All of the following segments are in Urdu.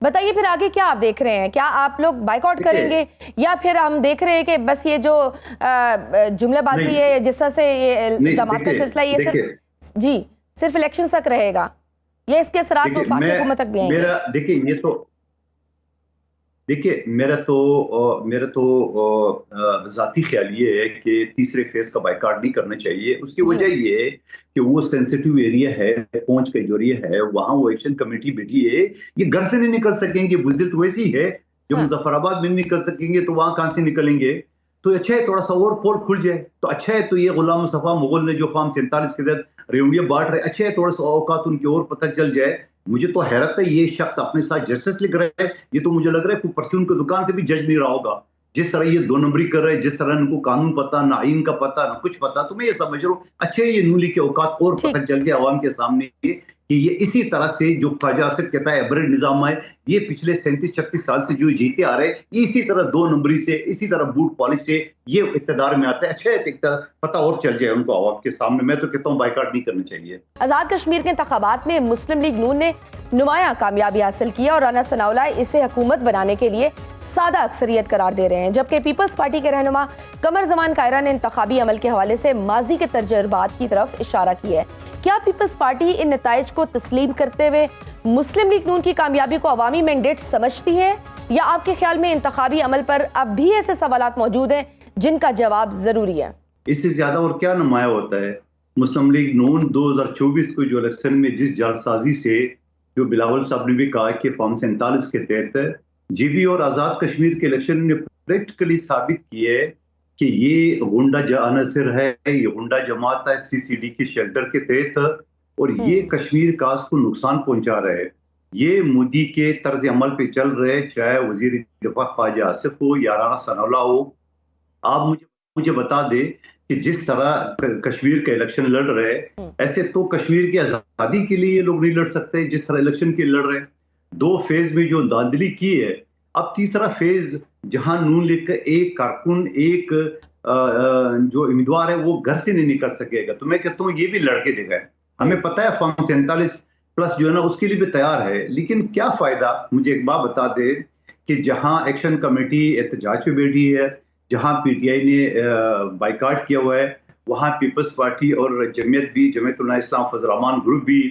بتائیے پھر آگے کیا آپ دیکھ رہے ہیں؟ کیا آپ لوگ بائیکاٹ کریں گے یا پھر ہم دیکھ رہے ہیں کہ بس یہ جو جملہ بازی ہے جس طرح سے یہ الزامات کا سلسلہ یہ صرف الیکشن تک رہے گا یا اس کے اثرات وفاقی حکومت تک بھی آئیں گے؟ میرا تو ذاتی خیال یہ ہے کہ تیسرے فیز کا بائیکاٹ نہیں کرنا چاہیے. اس کی وجہ یہ ہے کہ وہ سینسیٹیو ایریا ہے، پہنچ کا جو ایریا ہے وہاں وہ ایکشن کمیٹی بیٹھی ہے. یہ گھر سے نہیں نکل سکیں گے، بزدل تو ویسی ہے. جو مظفر آباد میں نہیں نکل سکیں گے تو وہاں کہاں سے نکلیں گے؟ تو اچھا ہے تھوڑا سا اور پول کھل جائے تو اچھا ہے. تو یہ غلام مصطفیٰ مغل نے جو فارم 47 کے تحت ریونیاں بانٹ رہے، اچھا ہے تھوڑا سا اوقات ان کی اور پتہ چل جائے. مجھے تو حیرت ہے یہ شخص اپنے ساتھ جسٹس لکھ رہے ہیں. یہ تو مجھے لگ رہا ہے کوئی پرچون کی دکان کے بھی جج نہیں رہا ہوگا. جس طرح یہ 2 نمبری کر رہے ہیں، جس طرح ان کو قانون پتا، نہ آئین کا پتا، نہ کچھ پتا. تو میں یہ سمجھ رہا ہوں اچھا یہ نولی کے اوقات اور پتہ چل جائے عوام کے سامنے کہ یہ اسی طرح سے جو خواجہ آصف کہتا ہے ایبرڈ نظام ہے، یہ پچھلے 37-36 سال سے جو جیتے آ رہے ہیں اسی طرح 2 نمبری سے، اسی طرح بوٹ پالش سے یہ اقتدار میں آتا ہے. اچھا ہے پتہ اور چل جائے ان کو عوام کے سامنے. میں تو کہتا ہوں بائیکاٹ نہیں کرنا چاہیے. آزاد کشمیر کے انتخابات میں مسلم لیگ نون نے نمایاں کامیابی حاصل کی اور رانا ثناءاللہ اسے حکومت بنانے کے لیے سادہ اکثریت قرار دے رہے ہیں، جبکہ پیپلز پارٹی کے رہنما قمر زمان کائرہ نے انتخابی عمل کے حوالے سے ماضی کے تجربات کی طرف اشارہ کیا ہے. کیا پیپلز پارٹی ان نتائج کو تسلیم کرتے ہوئے مسلم لیگ نون کی کامیابی کو عوامی مینڈیٹ سمجھتی ہے، یا آپ کے خیال میں انتخابی عمل پر اب بھی ایسے سوالات موجود ہیں جن کا جواب ضروری ہے؟ اس سے زیادہ اور کیا نمایاں ہوتا ہے؟ مسلم لیگ نون 2024 کو جو الیکشن میں جس جال سازی سے، جو بلاول صاحب نے بھی کہا کہ فارم 47 کے تحت جی بی اور آزاد کشمیر کے الیکشن نے پریکٹیکلی ثابت کی ہے کہ یہ غنڈہ عناصر ہے، یہ غنڈہ جماعت ہے CCD کے شیلٹر کے تحت، اور یہ کشمیر کاز کو نقصان پہنچا رہے ہیں. یہ مودی کے طرز عمل پہ چل رہے، چاہے وزیر دفاع خواجہ آصف ہو یا رانا ثناءاللہ ہو. آپ مجھے بتا دیں کہ جس طرح کشمیر کے الیکشن لڑ رہے ایسے تو کشمیر کی آزادی کے لیے یہ لوگ نہیں لڑ سکتے جس طرح الیکشن کے لڑ رہے. 2 فیز میں جو دھاندلی کی ہے، اب تیسرا فیز جہاں نون لیگ کا ایک کارکن، ایک جو امیدوار ہے وہ گھر سے نہیں نکل سکے گا. تو میں کہتا ہوں یہ بھی لڑ کے دکھائے. ہمیں پتہ ہے فارم 47 پلس جو ہے نا اس کے لیے بھی تیار ہے، لیکن کیا فائدہ؟ مجھے ایک بات بتا دے کہ جہاں ایکشن کمیٹی احتجاج پہ بیٹھی ہے، جہاں PTI نے بائیکاٹ کیا ہوا ہے، وہاں پیپلز پارٹی اور جمعیت بھی، جمعیت علماء اسلام فضل الرحمان گروپ بھی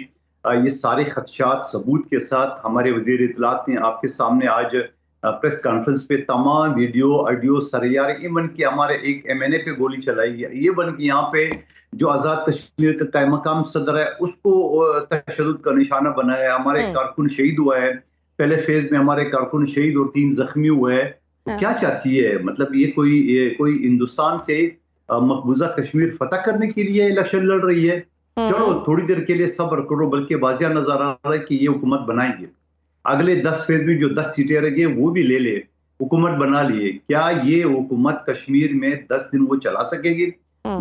یہ سارے خدشات ثبوت کے ساتھ ہمارے وزیر اطلاعات نے آپ کے سامنے آج پریس کانفرنس پہ تمام ویڈیو آڈیو سریار، یہ بن کے ہمارے ایک MNA پہ گولی چلائی ہے، یہ بن کے یہاں پہ جو آزاد کشمیر کا قائم مقام صدر ہے اس کو تشدد کا نشانہ بنایا ہے. ہمارے کارکن شہید ہوا ہے، پہلے فیز میں ہمارے کارکن شہید اور 3 زخمی ہوئے ہیں. کیا چاہتی ہے؟ مطلب یہ کوئی ہندوستان سے مقبوضہ کشمیر فتح کرنے کے لیے الیکشن لڑ رہی ہے؟ چلو تھوڑی دیر کے لیے صبر کرو، بلکہ واضح نظر آ رہا ہے کہ یہ حکومت بنائیں گے. اگلے 10 فیز میں جو 10 سیٹیں رہ گئی وہ بھی لے لے، حکومت بنا لیے. کیا یہ حکومت کشمیر میں 10 دن وہ چلا سکے گی؟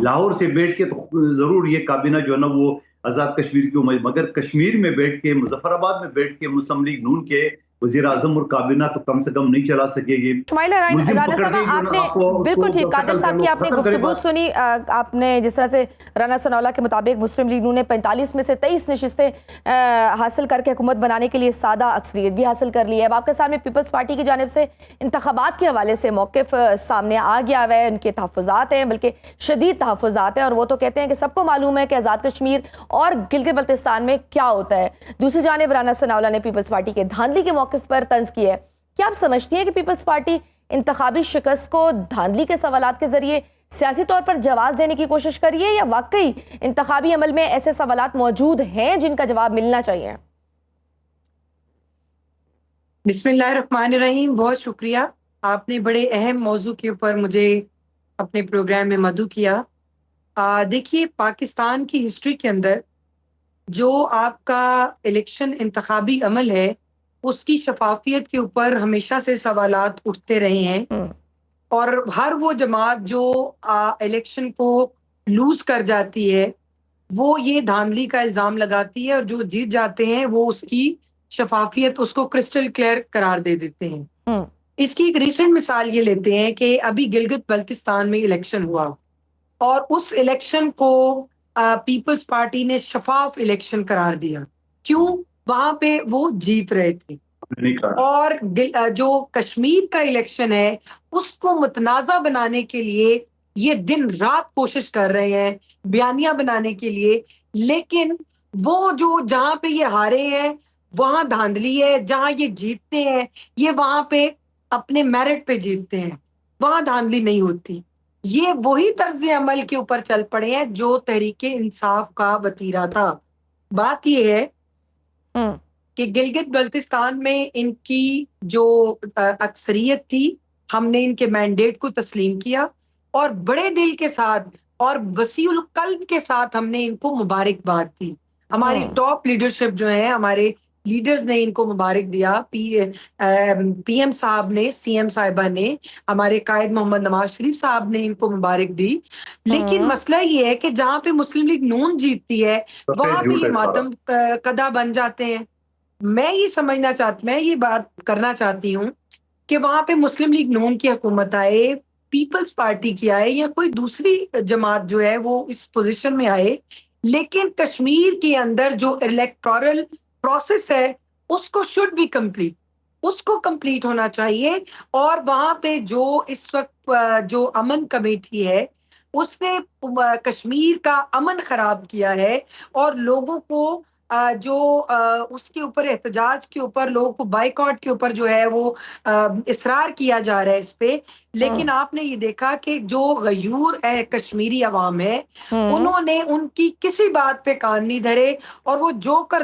لاہور سے بیٹھ کے تو ضرور یہ کابینہ جو ہے نا وہ آزاد کشمیر کی، مگر کشمیر میں بیٹھ کے، مظفر آباد میں بیٹھ کے مسلم لیگ نون کے وزیر اعظم اور کابینہ تو کم سے کم نہیں چلا سکے گی. رانا صاحب آپ نے بالکل ٹھیک، قادر صاحب کی آپ نے گفتگو سنی. آپ نے جس طرح سے رانا ثناءاللہ کے مطابق مسلم لیگ نون نے 45 میں سے 23 نشستیں حاصل کر کے حکومت بنانے کے لیے سادہ اکثریت بھی حاصل کر لی ہے. اب آپ کے سامنے پیپلز پارٹی کی جانب سے انتخابات کے حوالے سے موقف سامنے آ گیا ہے. ان کے تحفظات ہیں، بلکہ شدید تحفظات ہیں، اور وہ تو کہتے ہیں کہ سب کو معلوم ہے کہ آزاد کشمیر اور گلگت بلتستان میں کیا ہوتا ہے. دوسری جانب رانا ثناءاللہ نے پیپلز پارٹی کے دھاندلی کے موقف پر طنز کی ہے. کیا آپ سمجھتی ہیں کہ پیپلز پارٹی انتخابی شکست کو دھاندلی کے سوالات کے ذریعے سیاسی طور پر جواز دینے کی کوشش کریے، یا واقعی انتخابی عمل میں ایسے سوالات موجود ہیں جن کا جواب ملنا چاہیے؟ بسم اللہ الرحمن الرحیم. بہت شکریہ، آپ نے بڑے اہم موضوع کے اوپر مجھے اپنے پروگرام میں مدعو کیا. دیکھیے، پاکستان کی ہسٹری کے اندر جو آپ کا الیکشن انتخابی عمل ہے اس کی شفافیت کے اوپر ہمیشہ سے سوالات اٹھتے رہے ہیں، اور ہر وہ جماعت جو الیکشن کو لوز کر جاتی ہے وہ یہ دھاندلی کا الزام لگاتی ہے، اور جو جیت جاتے ہیں وہ اس کی شفافیت، اس کو کرسٹل کلیئر قرار دے دیتے ہیں. اس کی ایک ریسنٹ مثال یہ لیتے ہیں کہ ابھی گلگت بلتستان میں الیکشن ہوا، اور اس الیکشن کو پیپلز پارٹی نے شفاف الیکشن قرار دیا. کیوں؟ وہاں پہ وہ جیت رہے تھے. نہیں کہا اور جو کشمیر کا الیکشن ہے اس کو متنازع بنانے کے لیے یہ دن رات کوشش کر رہے ہیں بیانیہ بنانے کے لیے، لیکن وہ جو جہاں پہ یہ ہارے ہیں وہاں دھاندلی ہے، جہاں یہ جیتتے ہیں یہ وہاں پہ اپنے میرٹ پہ جیتتے ہیں، وہاں دھاندلی نہیں ہوتی۔ یہ وہی طرز عمل کے اوپر چل پڑے ہیں جو تحریک انصاف کا وتیرہ تھا۔ بات یہ ہے ہوں کہ گلگت بلتستان میں ان کی جو اکثریت تھی، ہم نے ان کے مینڈیٹ کو تسلیم کیا اور بڑے دل کے ساتھ اور وسیع القلب کے ساتھ ہم نے ان کو مبارکباد دی۔ ہماری ہوں ٹاپ لیڈرشپ جو ہے، ہمارے لیڈرز نے ان کو مبارک دیا، پی ایم صاحب نے، سی ایم صاحبہ نے، ہمارے قائد محمد نواز شریف صاحب نے ان کو مبارک دی۔ لیکن ہوں مسئلہ یہ ہے کہ جہاں پہ مسلم لیگ نون جیتتی ہے وہاں سفید پہ جھوٹ یہ ہے سارا۔ ماتم کدا بن جاتے ہیں۔ میں یہ بات کرنا چاہتی ہوں کہ وہاں پہ مسلم لیگ نون کی حکومت آئے، پیپلز پارٹی کی آئے یا کوئی دوسری جماعت جو ہے وہ اس پوزیشن میں آئے، لیکن کشمیر کے اندر جو الیکٹورل پروسیس ہے اس کو شوڈ بی کمپلیٹ، اس کو کمپلیٹ ہونا چاہیے۔ اور وہاں پہ جو اس وقت جو امن کمیٹی ہے اس نے کشمیر کا امن خراب کیا ہے اور لوگوں کو جو اس کے اوپر احتجاج کے اوپر، لوگوں کو بائیکاٹ کے اوپر جو ہے وہ اصرار کیا جا رہا ہے اس پہ، لیکن آپ نے یہ دیکھا کہ جو غیور کشمیری عوام ہے ہوں انہوں نے ان کی کسی بات پہ کان نہیں دھرے اور وہ جوک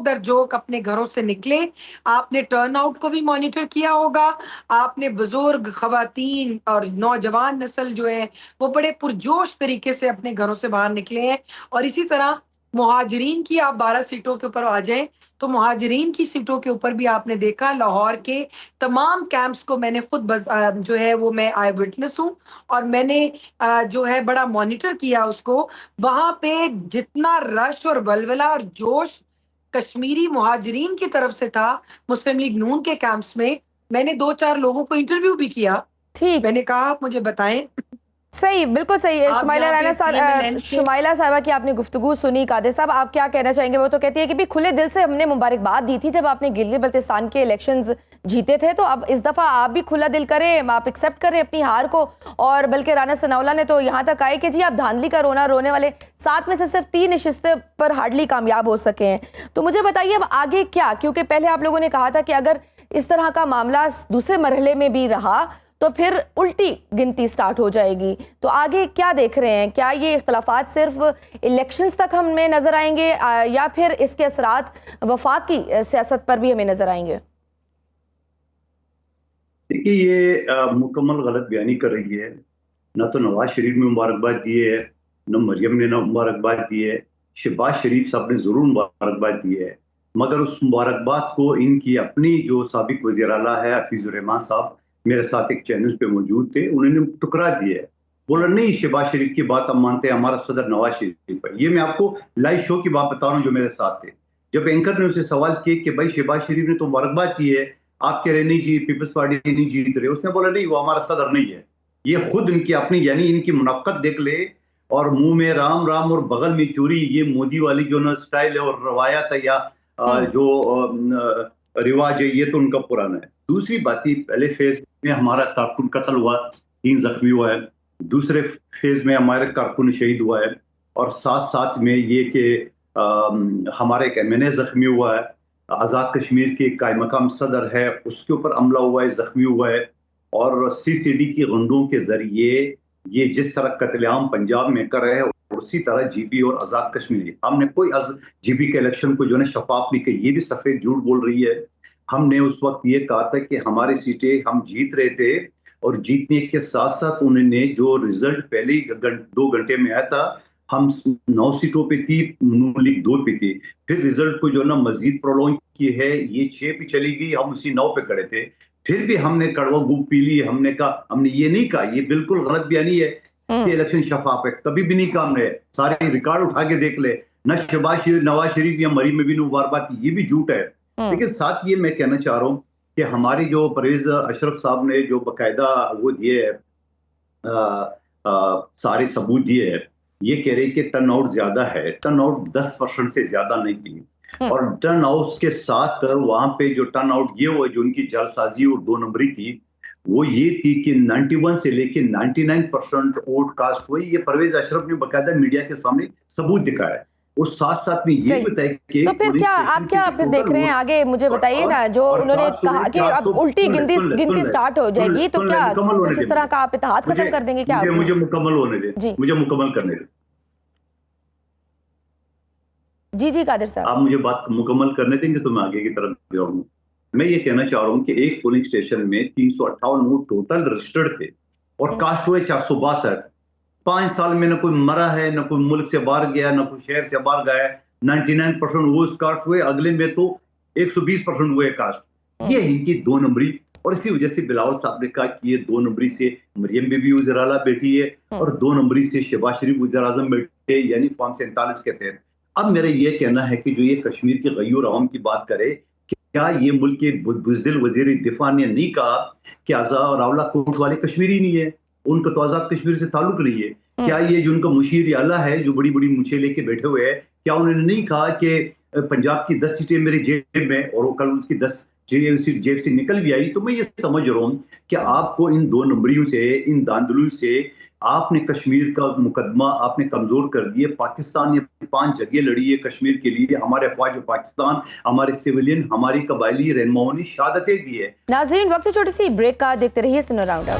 در جوک اپنے گھروں سے نکلے۔ آپ نے ٹرن آؤٹ کو بھی مانیٹر کیا ہوگا، آپ نے بزرگ، خواتین اور نوجوان نسل جو ہے وہ بڑے پرجوش طریقے سے اپنے گھروں سے باہر نکلے ہیں۔ اور اسی طرح مہاجرین کی آپ 12 سیٹوں کے اوپر آ جائیں تو مہاجرین کی سیٹوں کے اوپر بھی آپ نے دیکھا لاہور کے تمام کیمپس کو میں نے خود جو ہے وہ میں آئی وٹنس ہوں اور میں نے جو ہے بڑا مانیٹر کیا اس کو۔ وہاں پہ جتنا رش اور ولولہ اور جوش کشمیری مہاجرین کی طرف سے تھا مسلم لیگ نون کے کیمپس میں نے 2-4 لوگوں کو انٹرویو بھی کیا۔ ٹھیک میں نے کہا آپ مجھے بتائیں صحیح، بالکل صحیح ہے۔ آپ شمائلہ یہاں رانا پہ PMLN کے شمائلہ صاحبہ کی آپ نے گفتگو سنی، قادر صاحب آپ کیا کہنا چاہیں گے؟ وہ تو کہتی ہے کہ بھی کھلے دل سے ہم نے مبارکباد دی تھی جب آپ نے گلگت بلتستان کے الیکشنز جیتے تھے، تو اب اس دفعہ آپ بھی کھلا دل کریں، آپ ایکسیپٹ کریں اپنی ہار کو۔ اور بلکہ رانا ثناءاللہ نے تو یہاں تک آئے کہ جی آپ دھاندلی کا رونا رونے والے 7 میں سے صرف 3 نشستیں پر ہارڈلی کامیاب ہو سکے ہیں۔ تو مجھے بتائیے اب آگے کیا، کیونکہ پہلے آپ لوگوں نے کہا تھا کہ اگر اس طرح کا معاملہ دوسرے مرحلے میں بھی رہا تو پھر الٹی گنتی سٹارٹ ہو جائے گی، تو آگے کیا دیکھ رہے ہیں؟ کیا یہ اختلافات صرف الیکشنز تک ہمیں نظر آئیں گے یا پھر اس کے اثرات وفاق کی سیاست پر بھی ہمیں نظر آئیں گے؟ دیکھیے یہ مکمل غلط بیانی کر رہی ہے۔ نہ تو نواز شریف نے مبارکباد دی ہے، نہ مریم نے مبارکباد دی ہے، شہباز شریف صاحب نے ضرور مبارکباد دی ہے، مگر اس مبارکباد کو ان کی اپنی جو سابق وزیر اعلیٰ ہے حفیظ الرحمان صاحب میرے ساتھ ایک چینل پہ موجود تھے، انہوں نے ٹکرا دیا ہے، بولا نہیں شہباز شریف کی بات ہم مانتے ہیں، ہمارا صدر نواز شریف ہے۔ یہ میں آپ کو لائیو شو کی بات بتا رہا ہوں جو میرے ساتھ تھے۔ جب اینکر نے اسے سوال کیا کہ بھائی شہباز شریف نے تو مبارکباد کی ہے، آپ کہہ رہے نہیں جی پیپلز پارٹی نہیں جیت رہے، اس نے بولا نہیں وہ ہمارا صدر نہیں ہے۔ یہ خود ان کی اپنی یعنی ان کی منافقت دیکھ لے، اور منہ میں رام رام اور بغل میں چوری، یہ مودی والی جو نا سٹائل ہے اور روایت ہے یا جو رواج ہے یہ تو ان کا پرانا ہے۔ دوسری بات ہی پہلے فیز میں ہمارا کارکن قتل ہوا، 3 زخمی ہوا ہے، دوسرے فیز میں ہمارے کارکن شہید ہوا ہے، اور ساتھ ساتھ میں یہ کہ ہمارا ایک MNA زخمی ہوا ہے، آزاد کشمیر کے قائم مقام صدر ہے اس کے اوپر حملہ ہوا ہے، زخمی ہوا ہے، اور CCD کی غنڈوں کے ذریعے یہ جس طرح قتل عام پنجاب میں کر رہے ہیں اسی طرح جی پی اور آزاد کشمیر، ہم نے کوئی جی پی کے الیکشن کو جو ہے شفاف نہیں کہ یہ بھی سفید جھوٹ بول رہی ہے۔ ہم نے اس وقت یہ کہا تھا کہ ہماری سیٹیں ہم جیت رہے تھے، اور جیتنے کے ساتھ ساتھ انہوں نے جو رزلٹ پہلے 2 گھنٹے میں آیا تھا، ہم 9 سیٹوں پہ تھی، نون لیگ 2 پہ تھی، پھر رزلٹ کو جو نا مزید پرولونگ کی ہے، یہ 6 پہ چلی گئی، ہم اسی 9 پہ کھڑے تھے، پھر بھی ہم نے کڑوا گوپ پی لی۔ ہم نے کہا، ہم نے یہ نہیں کہا، یہ بالکل غلط بیانی ہے کہ الیکشن شفاف ہے، کبھی بھی نہیں کہا ہم نے، سارے ریکارڈ اٹھا کے دیکھ لے، نہ شہباز شریف، نواز شریف یا مریم میں بھی مبارکباد کی، یہ بھی جھوٹ ہے۔ لیکن ساتھ یہ میں کہنا چاہ رہا ہوں کہ ہماری جو پرویز اشرف صاحب نے جو باقاعدہ وہ دیے سارے ثبوت دیے ہیں، یہ کہہ رہے کہ ٹرن آؤٹ زیادہ ہے، ٹرن آؤٹ 10% سے زیادہ نہیں تھی۔ اور ٹرن آؤٹ کے ساتھ وہاں پہ جو ٹرن آؤٹ یہ ہوا جو ان کی جعلسازی اور 2 نمبری تھی وہ یہ تھی کہ 91 سے لے کے 99% ووٹ کاسٹ ہوئی. یہ پرویز اشرف نے باقاعدہ میڈیا کے سامنے ثبوت دکھایا ہے اور ساتھ ساتھ میں یہ بتایا کہ تو پھر کیا آپ کیا پھر دیکھ رہے ہیں آگے مجھے بتائیے نا جو انہوں نے کہا کہ اب الٹی گنتی سٹارٹ ہو جائے گی تو کیا کچھ اس طرح کا آپ اتحاد ختم کر دیں گے کیا؟ مجھے مکمل ہونے دیں, مجھے مکمل کرنے دیں. جی قادر صاحب آپ مجھے بات مکمل کرنے دیں گے تو میں آگے کی طرف جاؤں. میں یہ کہنا چاہ رہا ہوں کہ ایک پولنگ اسٹیشن میں 358 ووٹ ٹوٹل رجسٹرڈ تھے اور کاسٹ ہوئے 462. 5 سال میں نہ کوئی مرا ہے, نہ کوئی ملک سے باہر گیا, نہ کوئی شہر سے باہر گیا. 99% وہ کاسٹ ہوئے, اگلے میں تو 120% ہوئے کاسٹ. یہ ان کی 2 نمبری اور اسی وجہ سے بلاول صاحب نے کہا کہ یہ 2 نمبری سے مریم بی بی وزیر اعلیٰ بیٹی ہے اور 2 نمبری سے شہباز شریف وزیر اعظم بیٹے یعنی فارم 47 کے تحت. اب میرا یہ کہنا ہے کہ جو یہ کشمیر کے غیور عوام کی بات کرے, کیا یہ ملک کے بزدل وزیر دفاع نے نہیں کہا کہ آزاد راولہ کوٹ والے کشمیری نہیں ہے, ان کا تو آزاد کشمیر سے تعلق نہیں ہے؟ کیا یہ جو ان کا مشیر اعلیٰ ہے جو بڑی بڑی مچھے لے کے بیٹھے ہوئے ہیں, کیا انہوں نے نہیں کہا کہ پنجاب کی 10 سیٹیں میری جیب میں اور وہ کل اس کی 10 جیب سے نکل بھی آئی؟ تو میں یہ سمجھ رہا ہوں کہ آپ کو ان 2 نمبریوں سے, ان داندلوں سے آپ نے کشمیر کا مقدمہ آپ نے کمزور کر دیے. پاکستان نے 5 جگہ لڑی ہے کشمیر کے لیے, ہمارے افواج پاکستان, ہمارے سیولین, ہماری قبائلی رہنماؤں نے شہادتیں دی ہے. ناظرین وقت چھوٹی سی بریک کا, دیکھتے رہیے سنو راؤنڈ اپ.